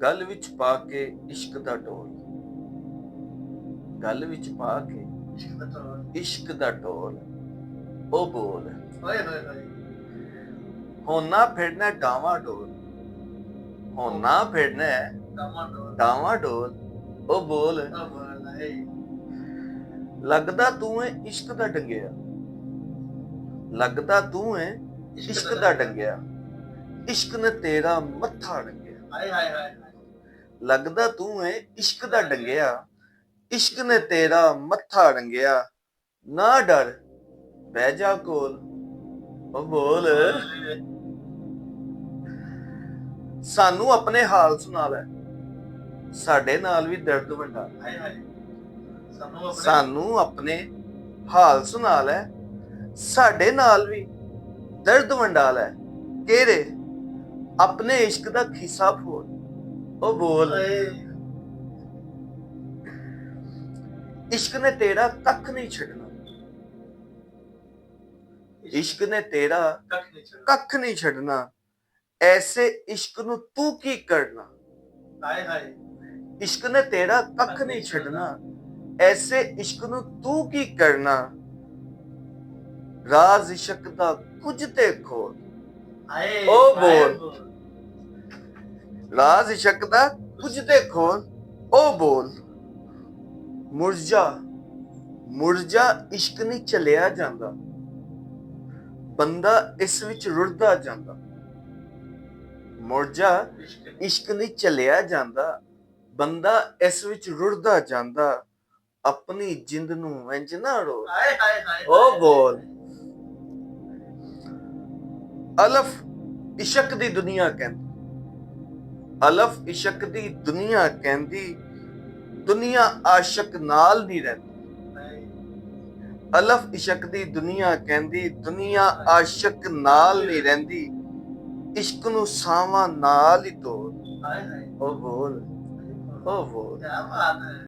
ਗਲ ਵਿੱਚ ਪਾ ਕੇ ਇਸ਼ਕ ਦਾ ਢੋਲ, ਗਲ ਵਿੱਚ ਪਾ ਕੇ ਇਸ਼ਕ ਦਾ ਢੋਲ, ਉਹ ਬੋਲ ਹੋਣਾ ਫਿਰਨਾ ਡਾਵਾਂ ਡੋਲ, ਹੋਣਾ ਫਿਰਨਾ ਡਾਵਾਂ ਡੋਲ, ਉਹ ਬੋਲ ਲੱਗਦਾ ਤੂੰ ਏ ਇਸ਼ਕ ਦਾ ਡੰਗਿਆ, ਲੱਗਦਾ ਤੂੰ ਏ ਇਸ਼ਕ ਦਾ ਡੰਗਿਆ, ਇਸ਼ਕ ਨੇ ਤੇਰਾ ਮੱਥਾ ਡੰਗਿਆ, ਲੱਗਦਾ ਤੂੰ ਏ ਇਸ਼ਕ ਦਾ ਡੰਗਿਆ, ਇਸ਼ਕ ਨੇ ਤੇਰਾ ਮੱਥਾ ਡੰਗਿਆ, ਨਾ ਡਰ ਬਹਿ ਜਾ ਕੋਲ, ਉਹ ਬੋਲ ਸਾਨੂੰ ਆਪਣੇ ਹਾਲ ਸੁਣਾ ਲੈ, ਸਾਡੇ ਨਾਲ ਵੀ ਦਰਦ ਵੰਡਾ, ਸਾਨੂੰ ਆਪਣੇ ਹਾਲ ਸੁਣਾ ਲੈ, ਸਾਡੇ ਨਾਲ ਵੀ ਦਰਦ ਵੰਡਾ ਲੈ, ਕਿਹੜੇ ਆਪਣੇ ਇਸ਼ਕ ਦਾ ਖਿੱਸਾ ਫੋਲ, ਉਹ ਬੋਲ ਇਸ਼ਕ ਨੇ ਤੇਰਾ ਕੱਖ ਨਹੀਂ ਛੱਡਣਾ, ਇਸ਼ਕ ਨੇ ਤੇਰਾ ਕੱਖ ਨਹੀਂ ਛੱਡਣਾ, ਐਸੇ ਇਸ਼ਕ ਨੂੰ ਤੂੰ ਕੀ ਕਰਨਾ, ਇਸ਼ਕ ਨੇ ਤੇਰਾ ਕੱਖ ਨਹੀਂ ਛੱਡਣਾ, ਐਸੇ ਇਸ਼ਕ ਨੂੰ ਤੂੰ ਕੀ ਕਰਨਾ, ਰਾਜ਼ ਇਸ਼ਕ ਦਾ ਕੁਝ ਤੇ ਖੋਲ, ਉਹ ਬੋਲ ਰਾਜ਼ ਇਸ਼ਕ ਦਾ ਕੁਝ ਤੇ ਖੋਲ, ਉਹ ਬੋਲ ਮੁਰਝਾ ਮੁਰਝਾ ਇਸ਼ਕ ਨਹੀਂ ਚੱਲਿਆ ਜਾਂਦਾ, ਬੰਦਾ ਇਸ ਵਿੱਚ ਰੁੜਦਾ ਜਾਂਦਾ, ਮੁਰਝਾ ਇਸ਼ਕ ਨਹੀਂ ਚੱਲਿਆ ਜਾਂਦਾ, ਬੰਦਾ ਇਸ ਵਿੱਚ ਰੁੜਦਾ ਜਾਂਦਾ, ਆਪਣੀ ਜਿੰਦ ਨੂੰ ਇੰਜ ਨਾ ਰੋਲ, ਉਹ ਬੋਲ ਅਲਫ ਇਸ਼ਕ ਦੀ ਦੁਨੀਆ ਕਹਿੰਦੀ, ਅਲਫ ਇਸ਼ਕ ਦੀ ਦੁਨੀਆ ਕਹਿੰਦੀ, ਦੁਨੀਆ ਆਸ਼ਕ ਨਾਲ ਨਹੀਂ ਰਹਿੰਦੀ, ਅਲਫ ਇਸ਼ਕ ਦੀ ਦੁਨੀਆ ਕਹਿੰਦੀ, ਦੁਨੀਆ ਆਸ਼ਕ ਨਾਲ ਨਹੀਂ ਰਹਿੰਦੀ, ਇਸ਼ਕ ਨੂੰ ਸਾਵਾਂ ਨਾਲ ਹੀ ਤੋੜ, ਉਹ ਬੋਲ